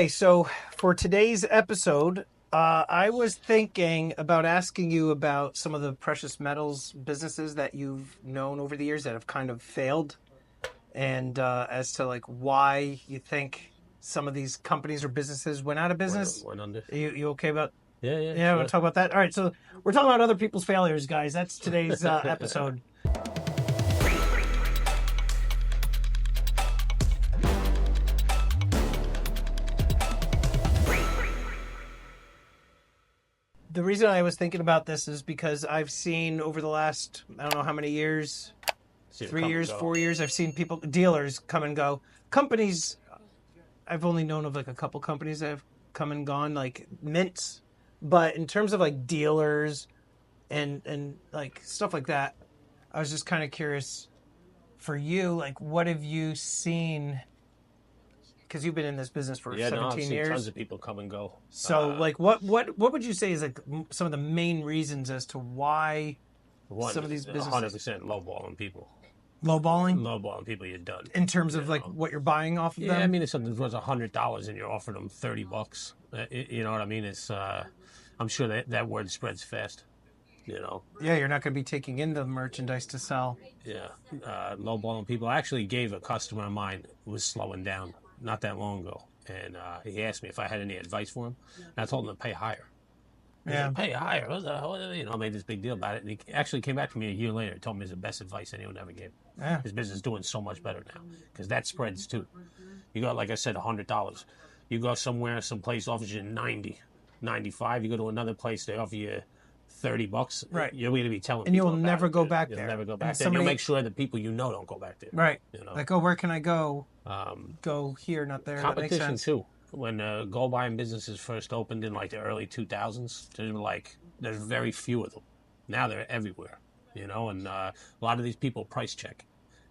Hey, so for today's episode, I was thinking about asking you about some of the precious metals businesses that you've known over the years that have kind of failed, and as to like why you think some of these companies or businesses went out of business. Went under. You okay about? Yeah, Yeah, we'll sure. talk about that. All right, so we're talking about other people's failures, guys. That's today's episode. The reason I was thinking about this is because I've seen over the last, I don't know how many years, See it 3 years, go. 4 years, I've seen dealers come and go. Companies, I've only known of like a couple companies that have come and gone, like mints. But in terms of like dealers and like stuff like that, I was just kind of curious for you, like what have you seen? Because you've been in this business for Yeah, no, I've 17 seen years. tons of people come and go. So, like, what would you say is like some of the main reasons as to why some of these businesses 100% lowballing people. lowballing Lowballing people, you're done. in terms of like what you're buying off of Yeah, them? I mean, if something's worth $100 and you're offering them $30, you know what I mean? It's, I'm sure that word spreads fast. You know. Yeah, you're not going to be taking in the merchandise to sell. Yeah, lowballing people. I actually gave a customer of mine who was slowing down not that long ago, and he asked me if I had any advice for him, and I told him to pay higher. Yeah, Pay higher. What the hell? You know, I made this big deal about it. And he actually came back to me a year later and told me it's the best advice anyone ever gave. yeah, His business is doing so much better now because that spreads too. You got, like I said, $100. You go somewhere, some place offers you 90, 95. You go to another place, they offer you $30. Right. You're going to be telling and people you'll about never it. go back You'll there. never go And back there. somebody- You'll make sure that people you know don't go back there. Right. You know. Like, oh, where can I go? Go here, not there. That makes competition sense. too. When gold buying businesses first opened in like the early 2000s, there's very few of them. Now they're everywhere, you know, and a lot of these people price check.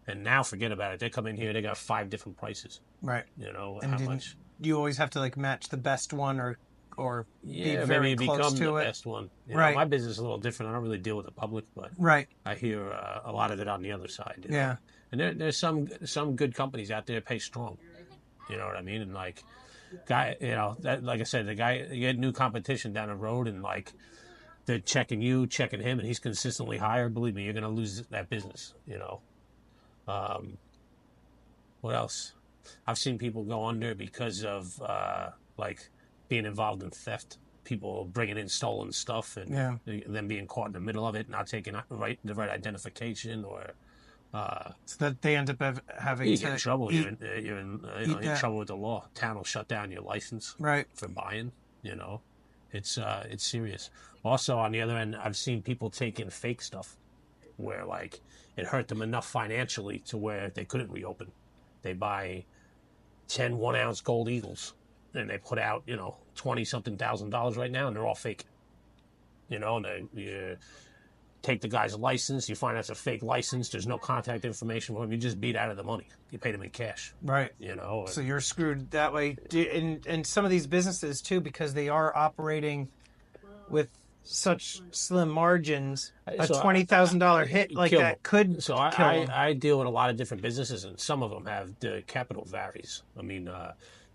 And now forget about it. They come in here, they got 5 different prices, Right. you know, And how didn't- much. You always have to like match the best one or Yeah, be very maybe close become to the it. best one. You Right. know, my business is a little different. I don't really deal with the public, but Right. I hear a lot of it on the other side. You know? Yeah. And there's some good companies out there that pay strong. You know what I mean? And like, guy, you know, that, like I said, the guy, you get new competition down the road, and like they're checking you, checking him, and he's consistently higher. Believe me, you're gonna lose that business. You know. What else? I've seen people go under because of like being involved in theft. People bringing in stolen stuff and Yeah. then being caught in the middle of it, not taking the right identification, or So that they end up having you to get in trouble. eat- You're in eat that. trouble with the law. Town will shut down your license Right. for buying. You know, it's serious. Also, on the other end, I've seen people take in fake stuff where like it hurt them enough financially to where they couldn't reopen. They buy 10 1-ounce gold eagles and they put out, you know, 20 something $1,000 right now, and they're all fake. You know, and you take the guy's license, you find out it's a fake license, there's no contact information for him, you just beat out of the money. You paid him in cash. Right. You know. So you're screwed that way. And some of these businesses too, because they are operating with such slim margins, a So $20,000 hit like kill that them. could So kill them. I deal with a lot of different businesses, and some of them have the capital varies. I mean,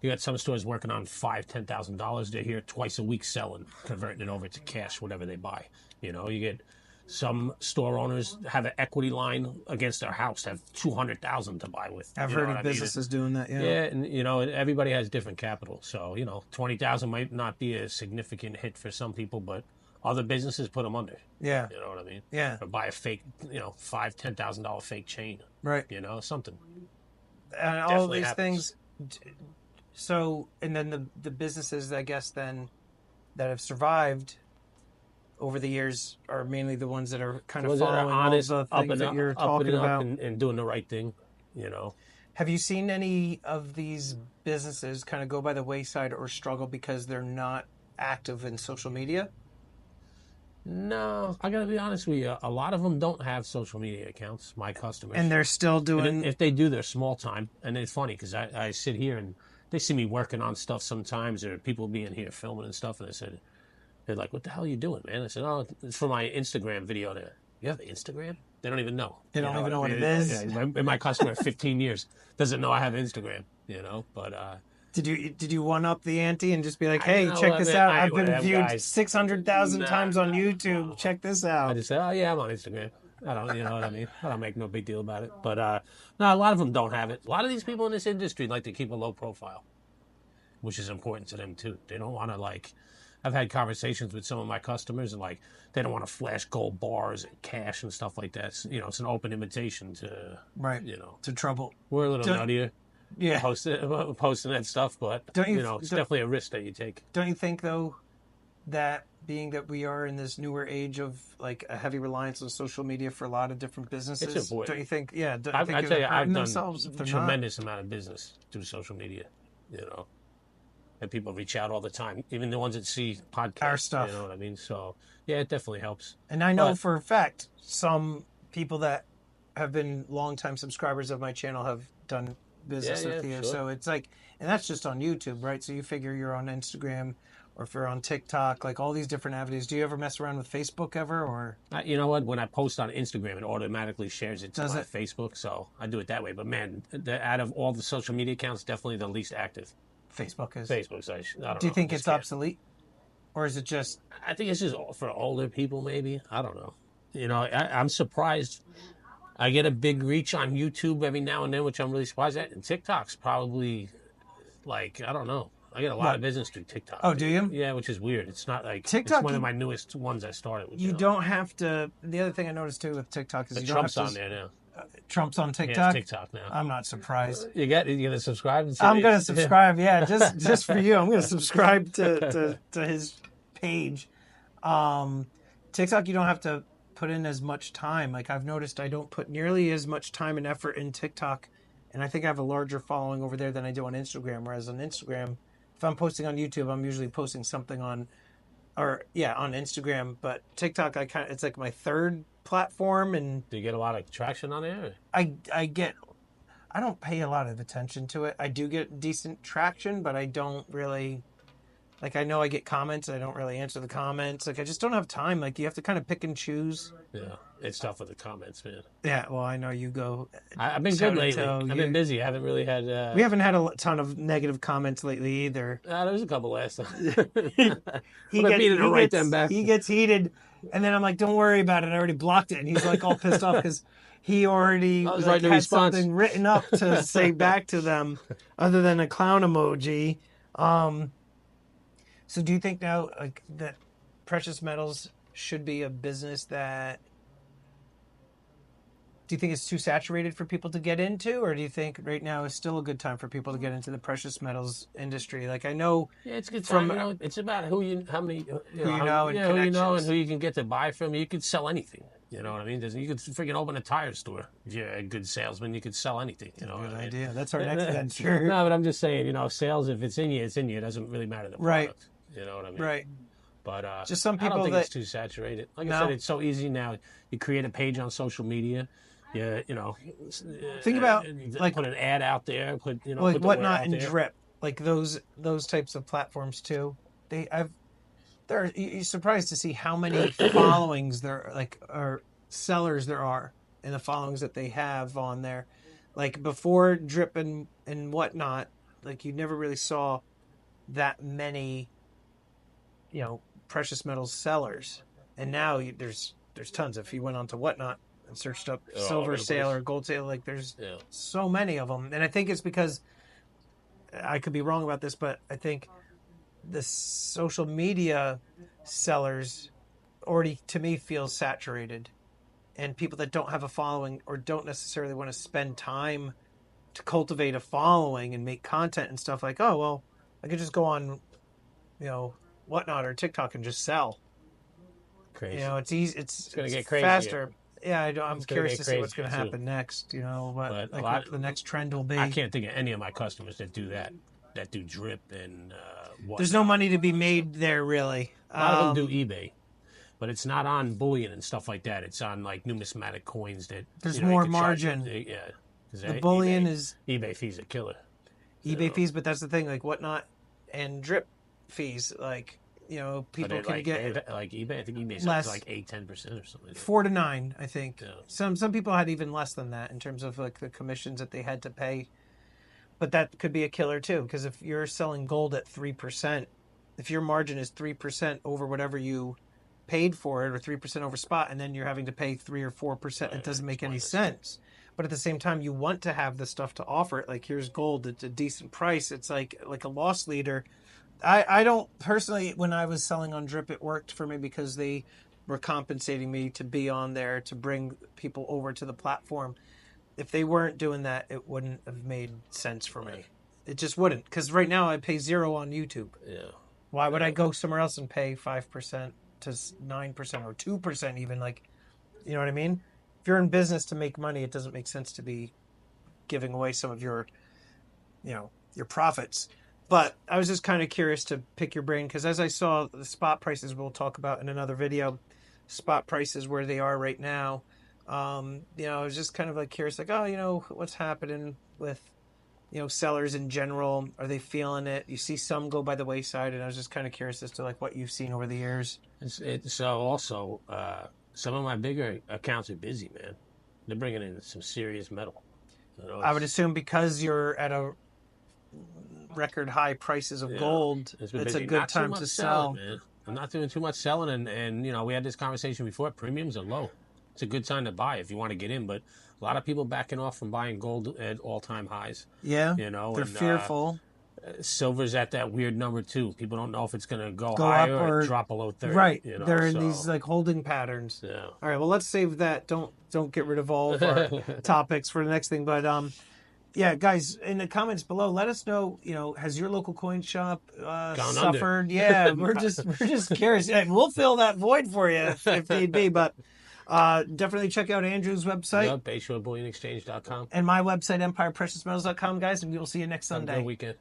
you got some stores working on $5,000-$10,000. They're here twice a week selling, converting it over to cash, whatever they buy. You know, you get some store owners have an equity line against their house, have $200,000 to buy with. I've You know heard what of I mean? businesses doing that. Yeah. Yeah, and you know, everybody has different capital. So you know, 20,000 might not be a significant hit for some people, but other businesses put them under. Yeah. You know what I mean? Yeah. Or buy a fake, you know, $5,000-$10,000 fake chain. Right. You know, something. And all Definitely these happens. things. So, and then the businesses, I guess, then that have survived over the years are mainly the ones that are kind of Ones that are following all honest, the things that you're talking about. and doing the right thing. You know. Have you seen any of these businesses kind of go by the wayside or struggle because they're not active in social media? No, I gotta be honest with you. A lot of them don't have social media accounts. My customers, And they're still And doing. if they do, they're small time. And it's funny because I sit here and they see me working on stuff sometimes, or people being here filming and stuff, and they're like, "What the hell are you doing, man?" I said, "Oh, it's for my Instagram video." There, you have Instagram? They don't even know. They don't even know what it is. Yeah, my customer of 15 years doesn't know I have Instagram. You know, but Did you one up the ante and just be like, I hey, know, check I this mean, out? I I've ain't one of been them viewed guys. 600,000 times on No. YouTube. Check this out. I just say, oh yeah, I'm on Instagram. I don't, you know what I mean? I don't make no big deal about it. But no, a lot of them don't have it. A lot of these people in this industry like to keep a low profile, which is important to them too. They don't want to like. I've had conversations with some of my customers, and like they don't want to flash gold bars and cash and stuff like that. You know, it's an open invitation to, Right. you know, To trouble. we're a little Don't- nuttier Yeah. posting that stuff, but Don't you- you know, it's don't- definitely a risk that you take. Don't you think though that being that we are in this newer age of like a heavy reliance on social media for a lot of different businesses, It's important. don't you think? Yeah, don't you I think tell they're you, hurting I've done themselves if they're tremendous amount of business through social media. You know, and people reach out all the time, even the ones that see podcasts. Our stuff. You know what I mean? So yeah, it definitely helps. not? And I know But- for a fact some people that have been longtime subscribers of my channel have done business Yeah, with yeah, you. sure. So it's like, and that's just on YouTube, right? So you figure you're on Instagram or if you're on TikTok, like all these different avenues. Do you ever mess around with Facebook ever or? You know what? When I post on Instagram, it automatically shares it to Does my it? Facebook, so I do it that way. But man, out of all the social media accounts, definitely the least active. Facebook is. Facebook. So I don't know. Do you think Just it's can't. obsolete? Or is it just I think it's just for older people, maybe. I don't know. You know, I'm surprised. I get a big reach on YouTube every now and then, which I'm really surprised at. And TikTok's probably like, I don't know. I get a lot What? of business through TikTok. Oh, do you? Yeah, which is weird. It's not like TikTok, it's one you- of my newest ones I started with. you know. don't have to? The other thing I noticed too with TikTok is But you don't Trump's have on to. there now. Trump's on Yeah, TikTok. it's TikTok now. I'm not surprised. You gonna subscribe? And see I'm it? gonna subscribe. Yeah, just for you. I'm gonna subscribe to his page. TikTok, you don't have to put in as much time. Like I've noticed, I don't put nearly as much time and effort in TikTok, and I think I have a larger following over there than I do on Instagram. Whereas on Instagram, if I'm posting on YouTube, I'm usually posting something on Instagram. But TikTok, it's like my third platform, and Do you get a lot of traction on there? I don't pay a lot of attention to it. I do get decent traction, but I don't really, like, I know I get comments. I don't really answer the comments. Like, I just don't have time. Like, you have to kind of pick and choose. Yeah, it's tough with the comments, man. Yeah, well, I know you go. I've been toe good to lately. toe. I've been busy. I haven't really had. We haven't had a ton of negative comments lately either. There was a couple last time. He gets heated, and then I'm like, don't worry about it. I already blocked it. And he's like all pissed off because he already I was like, writing a had response. something written up to say back to them other than a clown emoji. So do you think now like that precious metals should be a business that, do you think it's too saturated for people to get into, or do you think right now is still a good time for people to get into the precious metals industry? Like I know Yeah, it's good. From- You know, it's about who you, how many, you know, and who you know, and connections. who you can get to buy from. You could sell anything. You know what I mean? You could freaking open a tire store. If you're a good salesman, you could sell anything. You know good what I mean? idea. That's our next venture. No, but I'm just saying, you know, sales, if it's in you, it's in you. It doesn't really matter the Right. product. You know what I mean? Right. But Just some I people don't think that- it's too saturated. Like No. I said, it's so easy now. You create a page on social media. You know, Think about, like- put an ad out there. Put Like put the word Whatnot out and there. Drip, like those types of platforms too. You're surprised to see how many followings there like or sellers there are and the followings that they have on there. Like before Drip and Whatnot, like you never really saw that many, precious metals sellers, and now there's tons. If you went onto Whatnot and searched up They're all silver over the sale place. or gold sale, like there's Yeah. so many of them, and I think it's because I could be wrong about this, but I think the social media sellers already, to me, feel saturated, and people that don't have a following or don't necessarily want to spend time to cultivate a following and make content and stuff like, oh well, I could just go on, Whatnot or TikTok and just sell. Crazy. It's easy. It's gonna get crazy. faster. Yeah, I'm It's gonna curious get to see what's crazy, going to too. happen next. But what the next trend will be. I can't think of any of my customers that do that. That do Drip and what. There's no money to be made there, really. A lot of them do eBay, but it's not on bullion and stuff like that. It's on like numismatic coins that There's you more can charge- margin. Yeah, 'cause The bullion eBay, is eBay fees are killer. eBay fees, but that's the thing. Like Whatnot and Drip fees, like people But can like, get like eBay. I think eBay's less. like 8-10% or something. 4 to 9. I think Yeah. some people had even less than that in terms of like the commissions that they had to pay. But that could be a killer too, because if you're selling gold at 3%, if your margin is 3% over whatever you paid for it, or 3% over spot, and then you're having to pay 3 or 4%, it Right, doesn't it's make any pointless. sense. But at the same time, you want to have the stuff to offer it. Like, here's gold, it's a decent price. It's like a loss leader. I don't personally, when I was selling on Drip, it worked for me because they were compensating me to be on there to bring people over to the platform. If they weren't doing that, it wouldn't have made sense for Right. me. It just wouldn't, because right now I pay zero on YouTube. Yeah. Why would I Yeah. go somewhere else and pay 5% to 9% or 2% even? Like, you know what I mean? If you're in business to make money, it doesn't make sense to be giving away some of your, your profits. But I was just kind of curious to pick your brain, because as I saw the spot prices, we'll talk about in another video, spot prices where they are right now. I was just kind of like curious, like, oh, what's happening with, sellers in general? Are they feeling it? You see some go by the wayside, and I was just kind of curious as to like what you've seen over the years. So also, some of my bigger accounts are busy, man. They're bringing in some serious metal. I would assume because you're at a record high prices of Yeah, gold, it's been it's a busy. good Not too time much to selling, sell. man. I'm not doing too much selling, and we had this conversation before. Premiums are low. It's a good time to buy if you want to get in, but a lot of people backing off from buying gold at all-time highs. Yeah, they're And fearful. silver's at that weird number too. People don't know if it's going to go Go up higher or or drop below 30. right. They're in these So like holding patterns. yeah. All right, well, let's save that. Don't get rid of all of our topics for the next thing. But yeah, guys, in the comments below, let us know. Has your local coin shop Gone under. suffered? Yeah, we're just curious. Yeah, we'll fill that void for you if need be. But definitely check out Andrew's website Yep, Bayshore Bullion Exchange.com. and my website, EmpirePreciousMetals.com, guys, and we will see you next Have a good Sunday. weekend.